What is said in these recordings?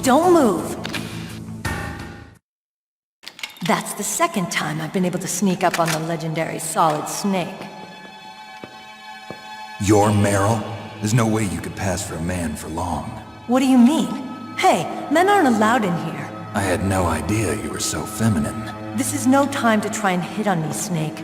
Don't move! That's the second time I've been able to sneak up on the legendary Solid Snake. You're Meryl? There's no way you could pass for a man for long. What do you mean? Hey, men aren't allowed in here. I had no idea you were so feminine. This is no time to try and hit on me, Snake.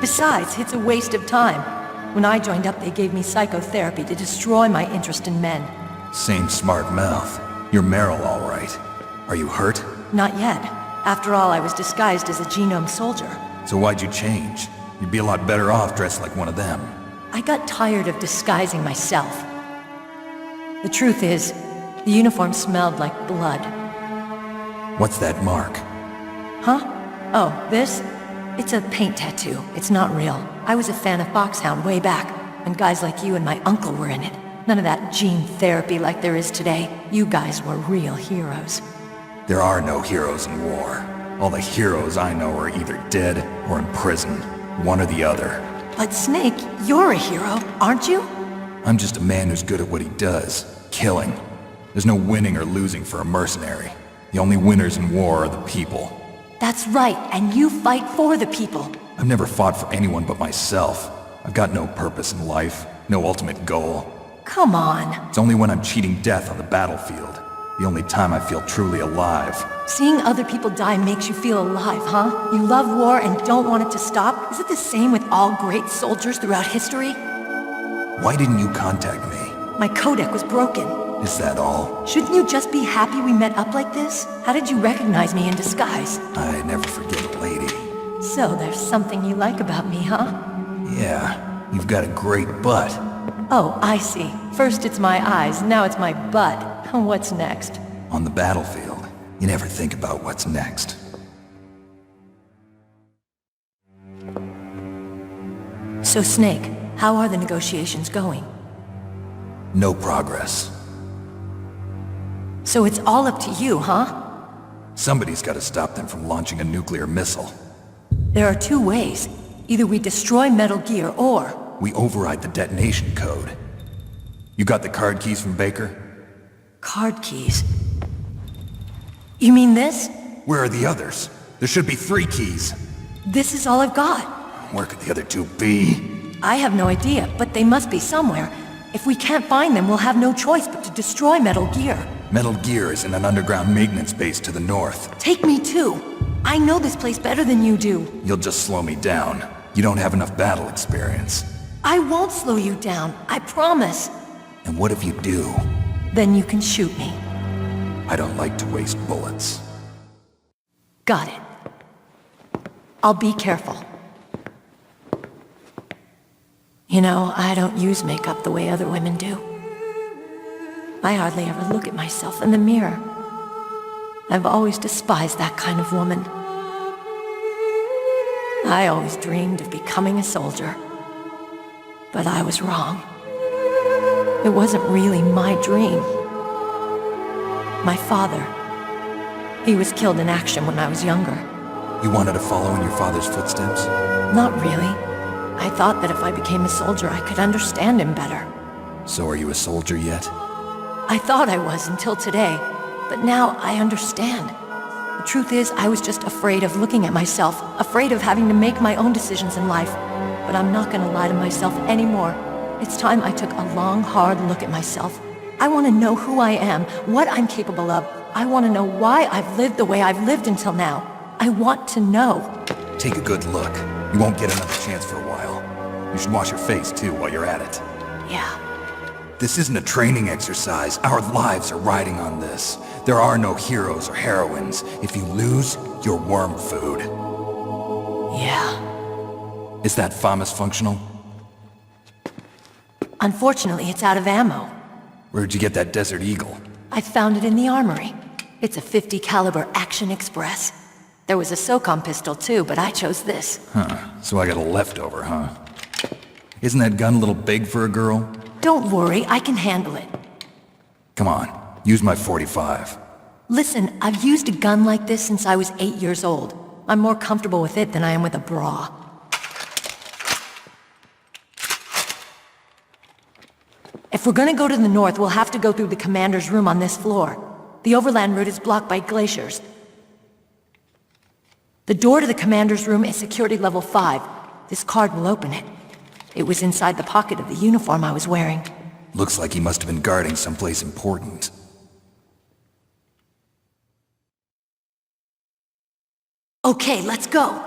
Besides, it's a waste of time. When I joined up, they gave me psychotherapy to destroy my interest in men. Same smart mouth. You're Meryl, all right. Are you hurt? Not yet. After all, I was disguised as a genome soldier. So why'd you change? You'd be a lot better off dressed like one of them. I got tired of disguising myself. The truth is, the uniform smelled like blood. What's that mark? Huh? Oh, this? It's a paint tattoo. It's not real. I was a fan of Foxhound way back, when guys like you and my uncle were in it. None of that gene therapy like there is today. You guys were real heroes. There are no heroes in war. All the heroes I know are either dead or in prison. One or the other. But Snake, you're a hero, aren't you? I'm just a man who's good at what he does. Killing. There's no winning or losing for a mercenary. The only winners in war are the people. That's right, and you fight for the people. I've never fought for anyone but myself. I've got no purpose in life, no ultimate goal. Come on. It's only when I'm cheating death on the battlefield. The only time I feel truly alive. Seeing other people die makes you feel alive, huh? You love war and don't want it to stop? Is it the same with all great soldiers throughout history? Why didn't you contact me? My codec was broken. Is that all? Shouldn't you just be happy we met up like this? How did you recognize me in disguise? I never forget a lady. So there's something you like about me, huh? Yeah, you've got a great butt. Oh, I see. First it's my eyes, now it's my butt. What's next? On the battlefield, you never think about what's next. So Snake, how are the negotiations going? No progress. So it's all up to you, huh? Somebody's got to stop them from launching a nuclear missile. There are two ways. Either we destroy Metal Gear, or... we override the detonation code. You got the card keys from Baker? Card keys? You mean this? Where are the others? There should be 3 keys. This is all I've got. Where could the other 2 be? I have no idea, but they must be somewhere. If we can't find them, we'll have no choice but to destroy Metal Gear. Metal Gear is in an underground maintenance base to the north. Take me too. I know this place better than you do. You'll just slow me down. You don't have enough battle experience. I won't slow you down, I promise. And what if you do? Then you can shoot me. I don't like to waste bullets. Got it. I'll be careful. You know, I don't use makeup the way other women do. I hardly ever look at myself in the mirror. I've always despised that kind of woman. I always dreamed of becoming a soldier. But I was wrong. It wasn't really my dream. My father, he was killed in action when I was younger. You wanted to follow in your father's footsteps? Not really. I thought that if I became a soldier, I could understand him better. So are you a soldier yet? I thought I was until today, but now I understand. The truth is, I was just afraid of looking at myself, afraid of having to make my own decisions in life. But I'm not gonna lie to myself anymore. It's time I took a long, hard look at myself. I want to know who I am, what I'm capable of. I want to know why I've lived the way I've lived until now. I want to know. Take a good look. You won't get another chance for a while. You should wash your face, too, while you're at it. Yeah. This isn't a training exercise. Our lives are riding on this. There are no heroes or heroines. If you lose, you're worm food. Yeah. Is that FAMAS functional? Unfortunately, it's out of ammo. Where'd you get that Desert Eagle? I found it in the armory. It's a .50 caliber Action Express. There was a SOCOM pistol too, but I chose this. Huh, so I got a leftover, huh? Isn't that gun a little big for a girl? Don't worry, I can handle it. Come on, use my .45. Listen, I've used a gun like this since I was 8 years old. I'm more comfortable with it than I am with a bra. If we're gonna go to the north, we'll have to go through the commander's room on this floor. The overland route is blocked by glaciers. The door to the commander's room is security level 5. This card will open it. It was inside the pocket of the uniform I was wearing. Looks like he must have been guarding someplace important. Okay, let's go.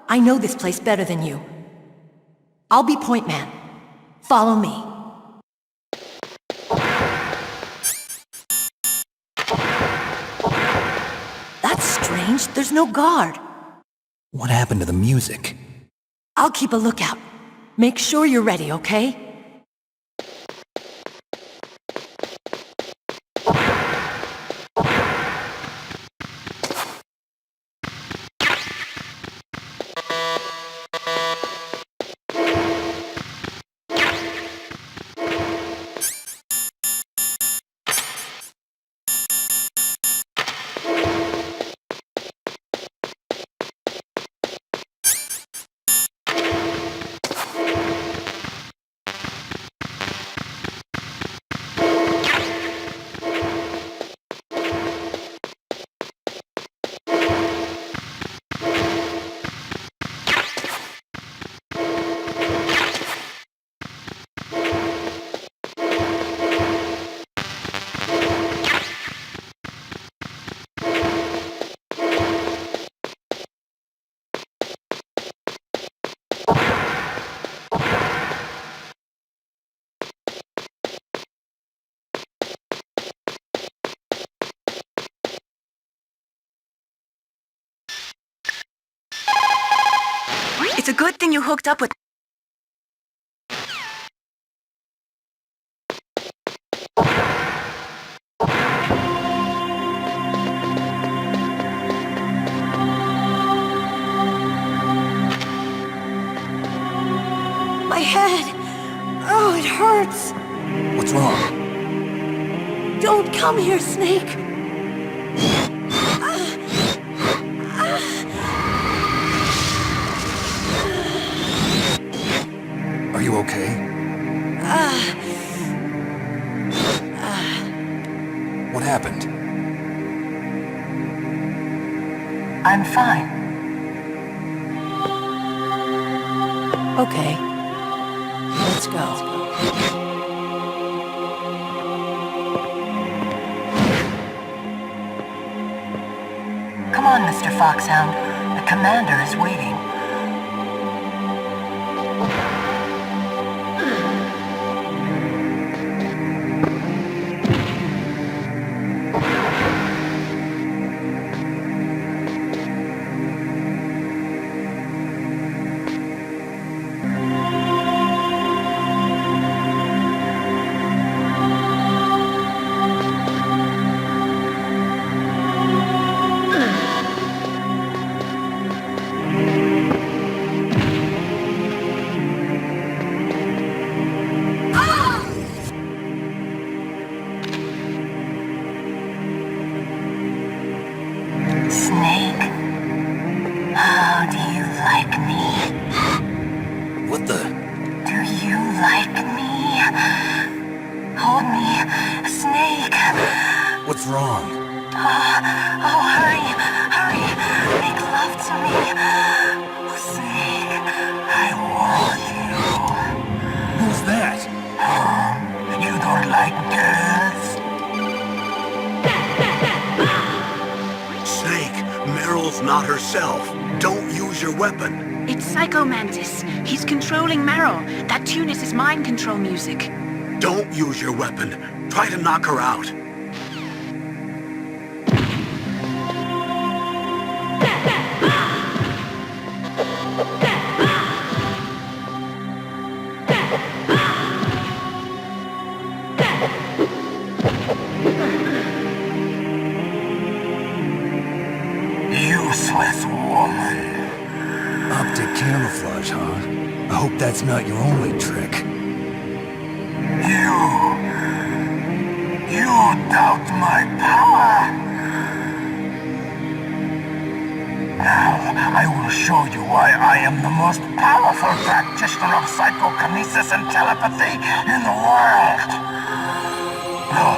I know this place better than you. I'll be point man. Follow me. That's strange. There's no guard. What happened to the music? I'll keep a lookout. Make sure you're ready, okay? It's a good thing you hooked up with... My head! Oh, it hurts! What's wrong? Don't come here, Snake! Are you okay? What happened? I'm fine. Okay. Let's go. Come on, Mr. Foxhound. The commander is waiting. Snake, how do you like me? What the? Do you like me? Hold me, Snake. What's wrong? Oh, hurry, hurry. Make love to me. Snake, I want you. Who's that? You don't like girls? Snake, Meryl's not herself. Don't use your weapon. It's Psycho Mantis. He's controlling Meryl. That tune is his mind control music. Don't use your weapon. Try to knock her out. Useless woman. Optic camouflage, huh? I hope that's not your only trick. You doubt my power. Now, I will show you why I am the most powerful practitioner of psychokinesis and telepathy in the world. No,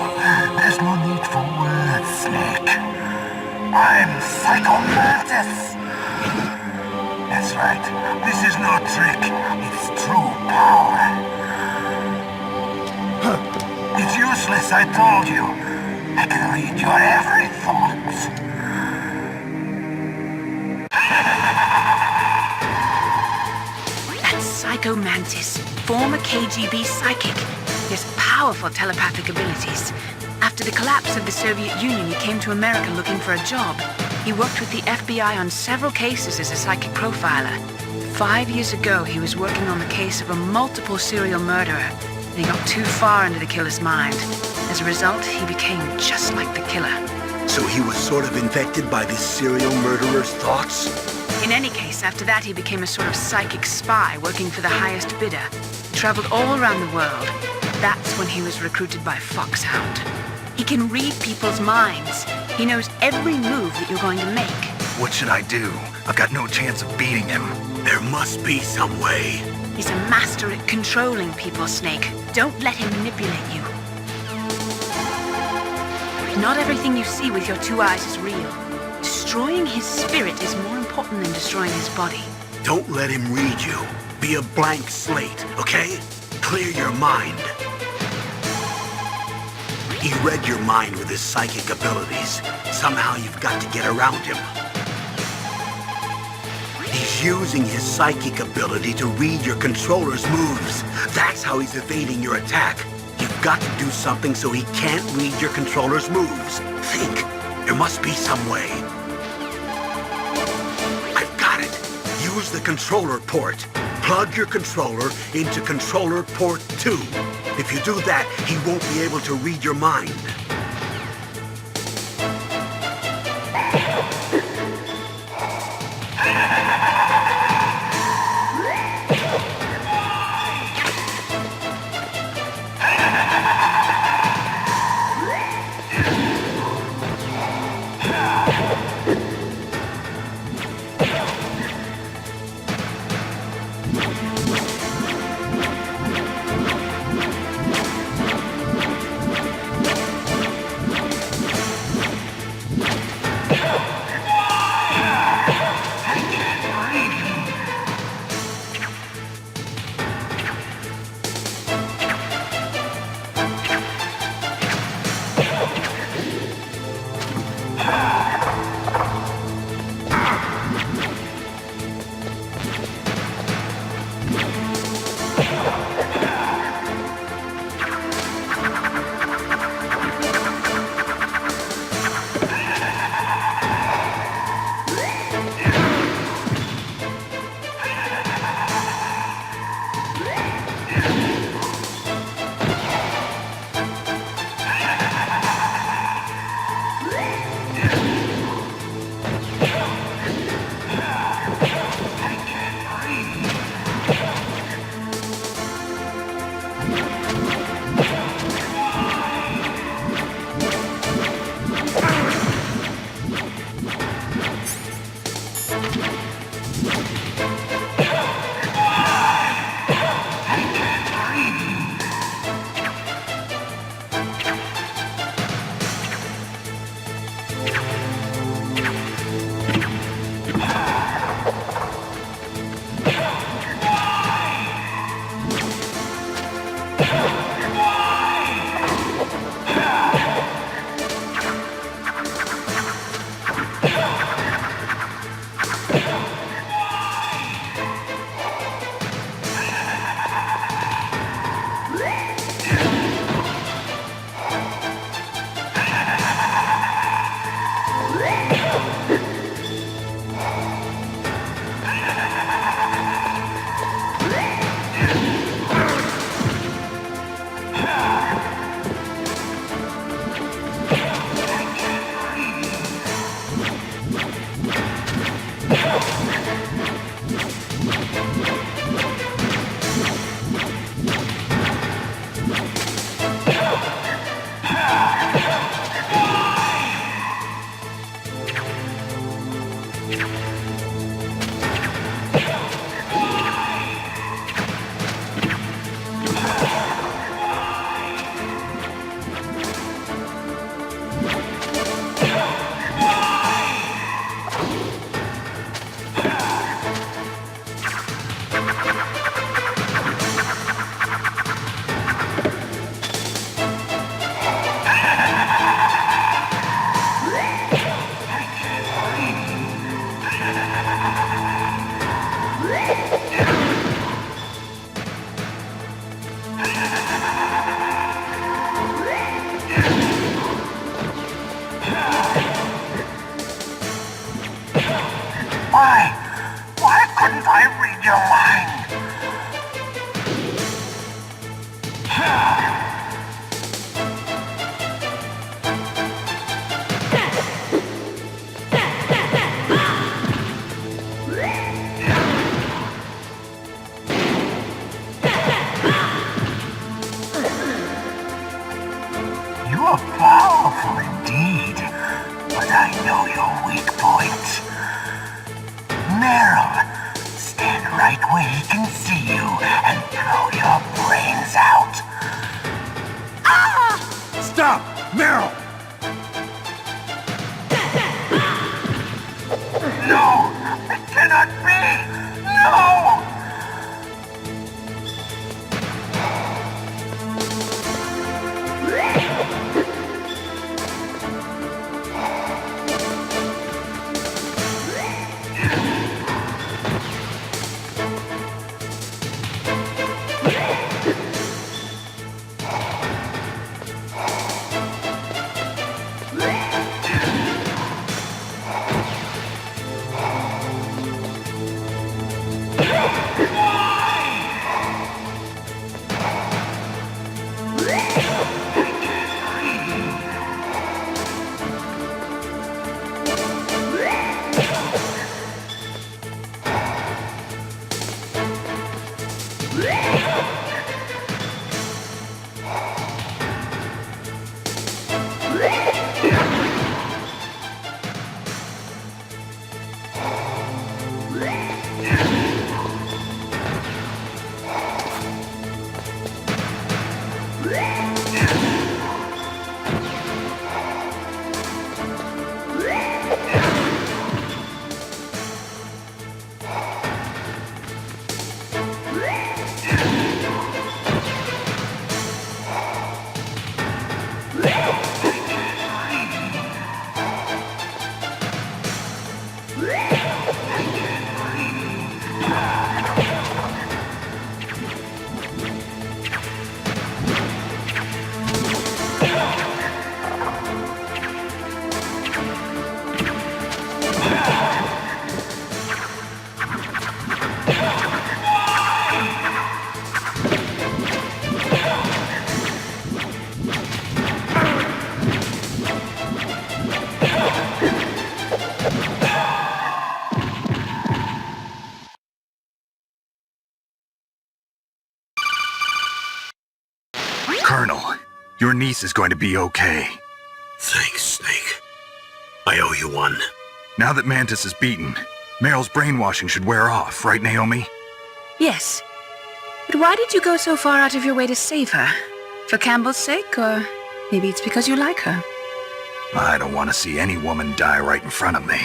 there's no need for words, Snake. I'm Psycho Mantis. That's right. This is no trick. It's true power. It's useless, I told you. I can read your every thought. That's Psycho Mantis, former KGB psychic. He has powerful telepathic abilities. After the collapse of the Soviet Union, he came to America looking for a job. He worked with the FBI on several cases as a psychic profiler. 5 years ago, he was working on the case of a multiple serial murderer, and he got too far into the killer's mind. As a result, he became just like the killer. So he was sort of infected by this serial murderer's thoughts? In any case, after that, he became a sort of psychic spy working for the highest bidder. He traveled all around the world. That's when he was recruited by Foxhound. He can read people's minds. He knows every move that you're going to make. What should I do? I've got no chance of beating him. There must be some way. He's a master at controlling people, Snake. Don't let him manipulate you. Not everything you see with your 2 eyes is real. Destroying his spirit is more important than destroying his body. Don't let him read you. Be a blank slate, okay? Clear your mind. He read your mind with his psychic abilities. Somehow you've got to get around him. He's using his psychic ability to read your controller's moves. That's how he's evading your attack. You've got to do something so he can't read your controller's moves. Think. There must be some way. I've got it. Use the controller port. Plug your controller into controller port 2. If you do that, he won't be able to read your mind. Powerful indeed, but I know your weak point. Meryl, stand right where he can see you and throw your brains out. Stop! Meryl! No! It cannot be! No! Colonel, your niece is going to be okay. Thanks, Snake. I owe you one. Now that Mantis is beaten, Meryl's brainwashing should wear off, right, Naomi? Yes. But why did you go so far out of your way to save her? For Campbell's sake, or maybe it's because you like her? I don't want to see any woman die right in front of me.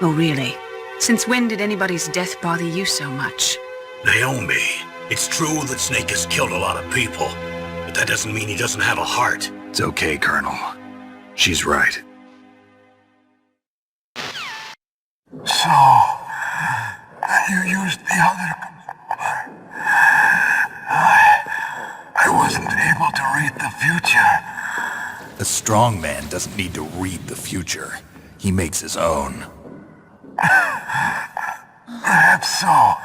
Oh, really? Since when did anybody's death bother you so much? Naomi, it's true that Snake has killed a lot of people, but that doesn't mean he doesn't have a heart. It's okay, Colonel. She's right. So, you used the other... I wasn't able to read the future. A strong man doesn't need to read the future. He makes his own. Perhaps so,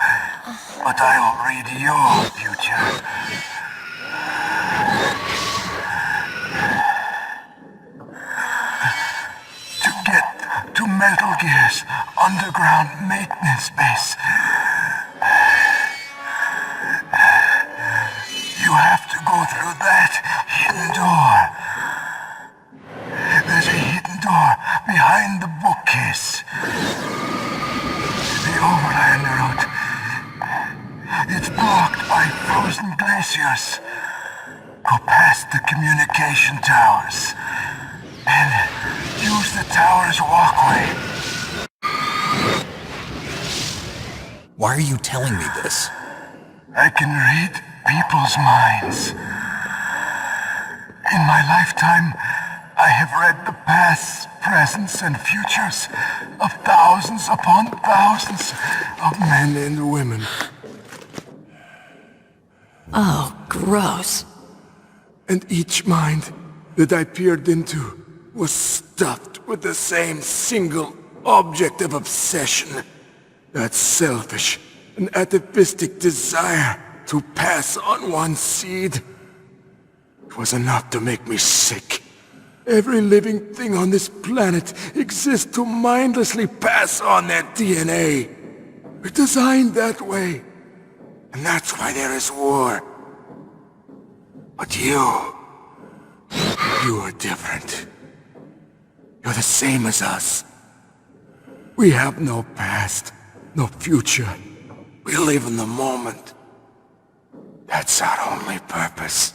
but I will read your future. To get to Metal Gear's underground maintenance base, you have to go through that hidden door. There's a hidden door behind the bookcase. The overland route. It's blocked by frozen glaciers. Go past the communication towers and use the tower's walkway. Why are you telling me this? I can read people's minds. In my lifetime, I have read the pasts, presents, and futures of thousands upon thousands of men and women. Oh, gross. And each mind that I peered into was stuffed with the same single object of obsession. That selfish and atavistic desire to pass on one's seed. It was enough to make me sick. Every living thing on this planet exists to mindlessly pass on their DNA. We're designed that way. And that's why there is war. But you are different. You're the same as us. We have no past, no future. We live in the moment. That's our only purpose.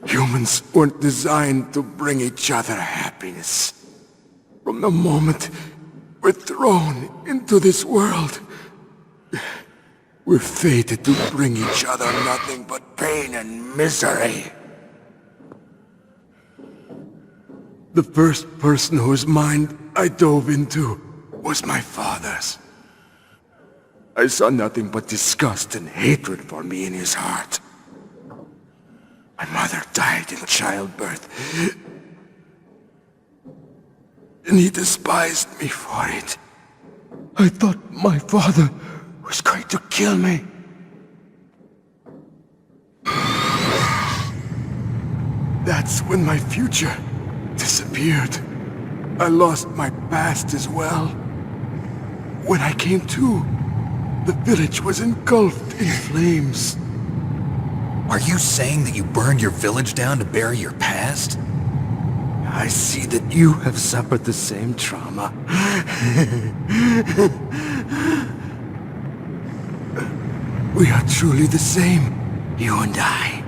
Humans weren't designed to bring each other happiness. From the moment we're thrown into this world, we're fated to bring each other nothing but pain and misery. The first person whose mind I dove into was my father's. I saw nothing but disgust and hatred for me in his heart. My mother died in childbirth, and he despised me for it. I thought my father was going to kill me. That's when my future disappeared. I lost my past as well. When I came to, the village was engulfed in flames. Are you saying that you burned your village down to bury your past? I see that you have suffered the same trauma. We are truly the same, you and I.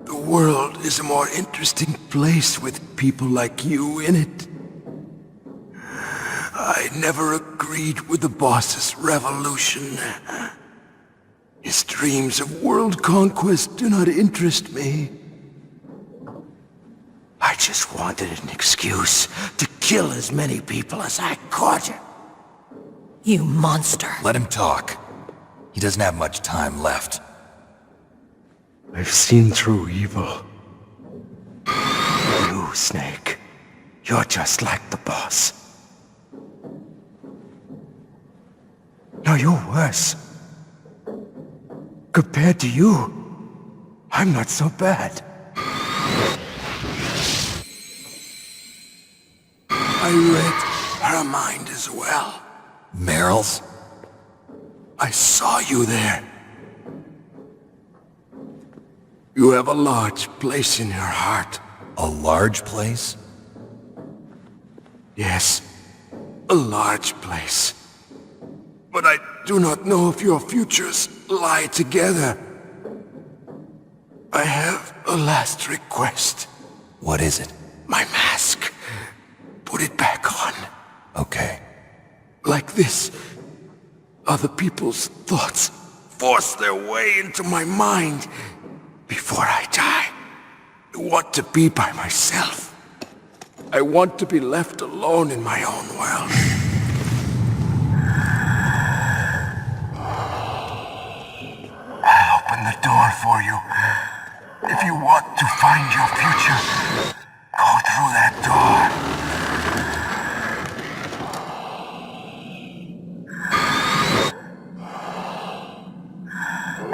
The world is a more interesting place with people like you in it. I never agreed with the boss's revolution. His dreams of world conquest do not interest me. I just wanted an excuse to kill as many people as I could. You monster. Let him talk. He doesn't have much time left. I've seen through evil. You, Snake, you're just like the boss. No, you're worse. Compared to you, I'm not so bad. I read her mind as well. Meryl's? I saw you there. You have a large place in your heart. A large place? Yes, a large place. But I do not know if your futures lie together. I have a last request. What is it? My mask. Put it back on. Okay. Like this, other people's thoughts force their way into my mind. Before I die, I want to be by myself. I want to be left alone in my own world. I'll open the door for you. If you want to find your future, go through that door.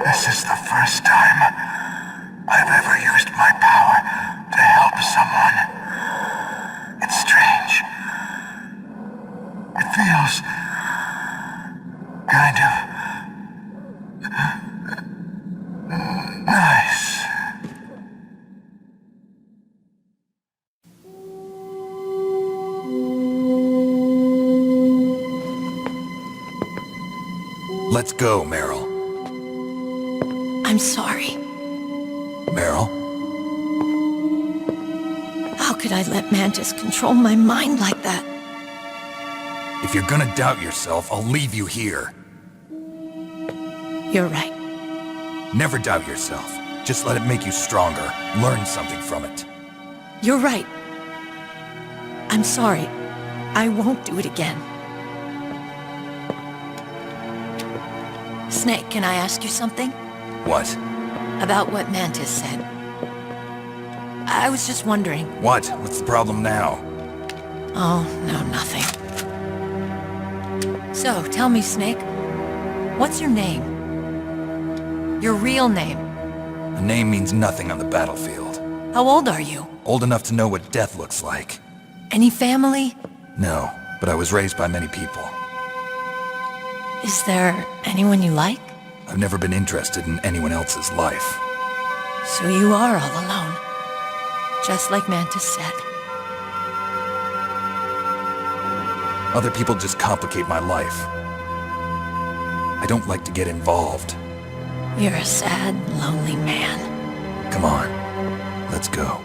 This is the first time I've ever used my power to help someone. It's strange. It feels kind of nice. Let's go, Meryl. I'm sorry. Meryl? How could I let Mantis control my mind like that? If you're gonna doubt yourself, I'll leave you here. You're right. Never doubt yourself. Just let it make you stronger. Learn something from it. You're right. I'm sorry. I won't do it again. Snake, can I ask you something? What? About what Mantis said. I was just wondering. What? What's the problem now? Oh, no, nothing. So, tell me, Snake. What's your name? Your real name? A name means nothing on the battlefield. How old are you? Old enough to know what death looks like. Any family? No, but I was raised by many people. Is there anyone you like? I've never been interested in anyone else's life. So you are all alone. Just like Mantis said. Other people just complicate my life. I don't like to get involved. You're a sad, lonely man. Come on, let's go.